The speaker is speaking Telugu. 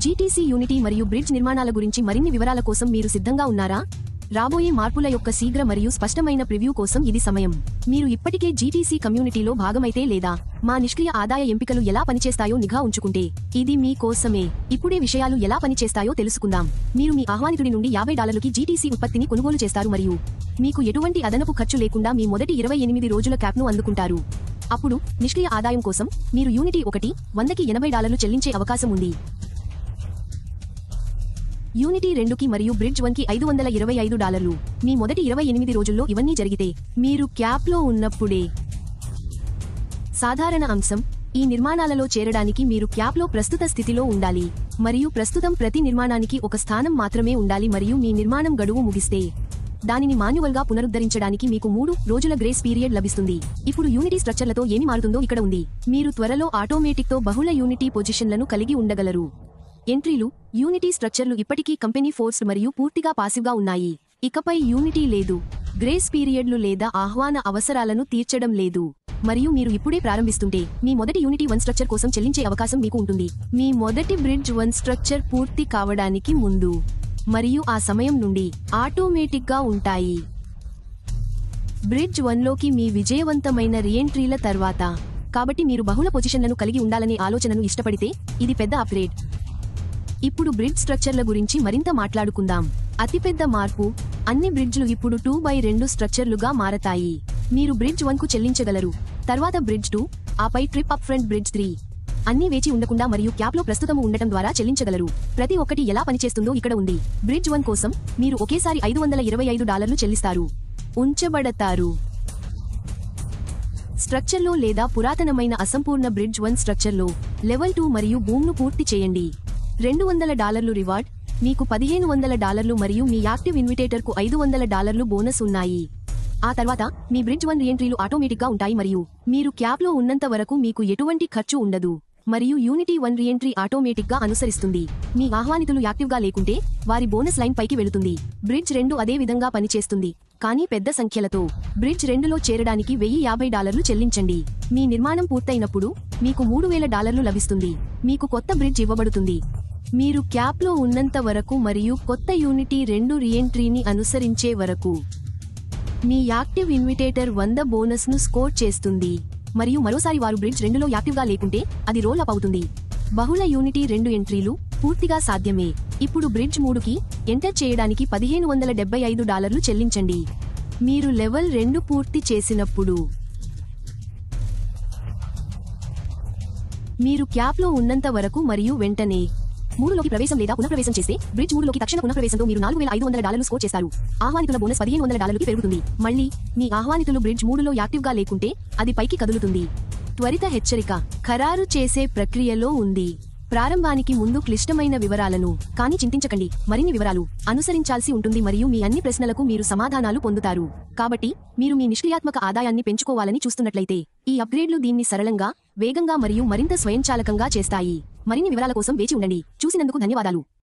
జీటీసీ యూనిటీ మరియు బ్రిడ్జ్ నిర్మాణాల గురించి మరిన్ని వివరాల కోసం మీరు సిద్ధంగా ఉన్నారా? రాబోయే మార్పుల యొక్క శీఘ్ర మరియు స్పష్టమైన ప్రివ్యూ కోసం ఇది సమయం. మీరు ఇప్పటికే జీటీసీ కమ్యూనిటీలో భాగమైతే లేదా మా నిష్క్రియ ఆదాయ ఎంపికలు ఎలా పనిచేస్తాయో నిఘా ఉంచుకుంటే ఇది మీ కోసమే. ఇప్పుడే విషయాలు ఎలా పనిచేస్తాయో తెలుసుకుందాం. మీరు మీ ఆహ్వానితుడి నుండి $50కి జీటీసీ ఉత్పత్తిని కొనుగోలు చేస్తారు మరియు మీకు ఎటువంటి అదనపు ఖర్చు లేకుండా మీ మొదటి 28 రోజుల క్యాప్ను అందుకుంటారు. అప్పుడు నిష్క్రియ ఆదాయం కోసం మీరు యూనిటీ 1 100కి $80 చెల్లించే అవకాశం ఉంది. యూనిటీ 2కి మరియు బ్రిడ్జ్ 1కి $525. మీ మొదటి 28 రోజుల్లో ఇవన్నీ జరిగితే మీరు క్యాప్లో ఉన్నప్పుడే. సాధారణ అంశం: ఈ నిర్మాణాలలో చేరడానికి మీరు క్యాప్లో ప్రస్తుత స్థితిలో ఉండాలి మరియు ప్రస్తుతం ప్రతి నిర్మాణానికి ఒక స్థానం మాత్రమే ఉండాలి మరియు మీ నిర్మాణం గడువు ముగిస్తే దానిని మాన్యువల్గా పునరుద్ధరించడానికి మీకు 3 రోజుల గ్రేస్ పీరియడ్ లభిస్తుంది. ఇప్పుడు యూనిటీ స్ట్రక్చర్లతో ఏమి మారుతుందో ఇక్కడ ఉంది. మీరు త్వరలో ఆటోమేటిక్తో బహుళ యూనిటీ పొజిషన్లను కలిగి ఉండగలరు. ఎంట్రీలు: యూనిటీ స్ట్రక్చర్లు ఇప్పటికీ కంపెనీ ఫోర్స్డ్ మరియు పూర్తిగా పాసివ్గా ఉన్నాయి. ఇకపై యూనిటీ లేదు. గ్రేస్ పీరియడ్లు లేదా ఆహ్వాన అవసరాలను తీర్చడం లేదు. మరియు మీరు ఇప్పుడే ప్రారంభిస్తుంటే మీ మొదటి యూనిటీ 1 స్ట్రక్చర్ కోసం చెల్లించే అవకాశం మీకు ఉంటుంది. మీ మొదటి బ్రిడ్జ్ 1 స్ట్రక్చర్ పూర్తి కావడానికి ముందు మరియు ఆ సమయం నుండి ఆటోమేటిక్గా ఉంటాయి. బ్రిడ్జ్ 1లోకి మీ విజయవంతమైన రీఎంట్రీల తర్వాత. కాబట్టి మీరు బహుళ పొజిషన్లను కలిగి ఉండాలనే ఆలోచనను ఇష్టపడితే ఇది పెద్ద అప్గ్రేడ్. ఇప్పుడు బ్రిడ్జ్ స్ట్రక్చర్ల గురించి మరింత మాట్లాడుకుందాం. అతిపెద్ద మార్పు: అన్ని బ్రిడ్జ్లు ఇప్పుడు 2x2 స్ట్రక్చర్లుగా మారతాయి. మీరు బ్రిడ్జ్ 1కు చెల్లించగలరు, తర్వాత బ్రిడ్జ్ 2, ఆపై ట్రిప్ అప్ ఫ్రంట్ బ్రిడ్జ్ 3. అన్ని వేచి ఉండకుండా మరియు క్యాప్లో ప్రస్తుతము ఉండటం ద్వారా చెల్లించగలరు. ప్రతి ఒక్కటి ఎలా పనిచేస్తుందో ఇక్కడ ఉంది. బ్రిడ్జ్ 1 కోసం మీరు ఒకేసారి $525 చెల్లిస్తారు. ఉంచబడతారు. స్ట్రక్చర్లో లేదా పురాతనమైన అసంపూర్ణ బ్రిడ్జ్ 1 స్ట్రక్చర్లో లెవెల్ 2 మరియు బూమ్ను పూర్తి చేయండి. $200 రివార్డ్, మీకు $1500 మరియు మీ యాక్టివ్ ఇన్విటేటర్కు $500 బోనస్ ఉన్నాయి. ఆ తర్వాత మీ బ్రిడ్జ్ 1 రీఎంట్రీలు ఆటోమేటిక్గా ఉంటాయి మరియు మీరు క్యాప్లో ఉన్నంత వరకు మీకు ఎటువంటి ఖర్చు ఉండదు. మరియు యూనిటీ 1 రీఎంట్రీ ఆటోమేటిక్గా అనుసరిస్తుంది. మీ ఆహ్వానితులు యాక్టివ్గా లేకుంటే వారి బోనస్ లైన్ పైకి వెళుతుంది. బ్రిడ్జ్ 2 అదే విధంగా పనిచేస్తుంది, కానీ పెద్ద సంఖ్యలతో. బ్రిడ్జ్ 2లో చేరడానికి $1050 చెల్లించండి. మీ నిర్మాణం పూర్తయినప్పుడు మీకు $3000 లభిస్తుంది. మీకు కొత్త బ్రిడ్జ్ ఇవ్వబడుతుంది. మీరు క్యాప్లో ఉన్నంత వరకు మరియు కొత్త యూనిటీ 2 రీఎంట్రీని అనుసరించే వరకు. మీ యాక్టివ్ ఇన్విటేటర్ 100 బోనస్ను స్కోర్ చేస్తుంది మరియు మరోసారి వారు బ్రిడ్జ్ 2లో యాక్టివ్గా లేకుంటే అది రోల్ అప్ అవుతుంది. బహుళ యూనిటీ 2 ఎంట్రీలు పూర్తిగా సాధ్యమే. ఇప్పుడు బ్రిడ్జ్ 3కి ఎంటర్ చేయడానికి $1575 చెల్లించండి. మీరు లెవెల్ 2 పూర్తి చేసినప్పుడు మీరు క్యాప్లో ఉన్నంత వరకు మరియు వెంటనే 3లోకి ప్రవేశం లేదా పునఃప్రవేశం చేస్తే బ్రిడ్జ్ 3లోకి తక్షణ పునఃప్రవేశంతో మీరు $4500 స్కోర్ చేస్తారు. ఆహ్వానితుల బోనస్ $1500కి పెరుగుతుంది. మళ్ళీ మీ ఆహ్వానితులు బ్రిడ్జ్ 3లో యాక్టివ్గా లేకుంటే అది పైకి కదులుతుంది. త్వరిత హెచ్చరిక: ఖరారు చేసే ప్రక్రియలో ఉంది. ప్రారంభానికి ముందు క్లిష్టమైన వివరాలను, కానీ చింతించకండి, మరిన్ని వివరాలు అనుసరించాల్సి ఉంటుంది మరియు మీ అన్ని ప్రశ్నలకు మీరు సమాధానాలు పొందుతారు. కాబట్టి మీరు మీ నిష్క్రియాత్మక ఆదాయాన్ని పెంచుకోవాలని చూస్తున్నట్లయితే ఈ అప్గ్రేడ్లు దీన్ని సరళంగా, వేగంగా మరియు మరింత స్వయంచాలకంగా చేస్తాయి. మరిన్ని వివరాల కోసం వేచి ఉండండి. చూసినందుకు ధన్యవాదాలు.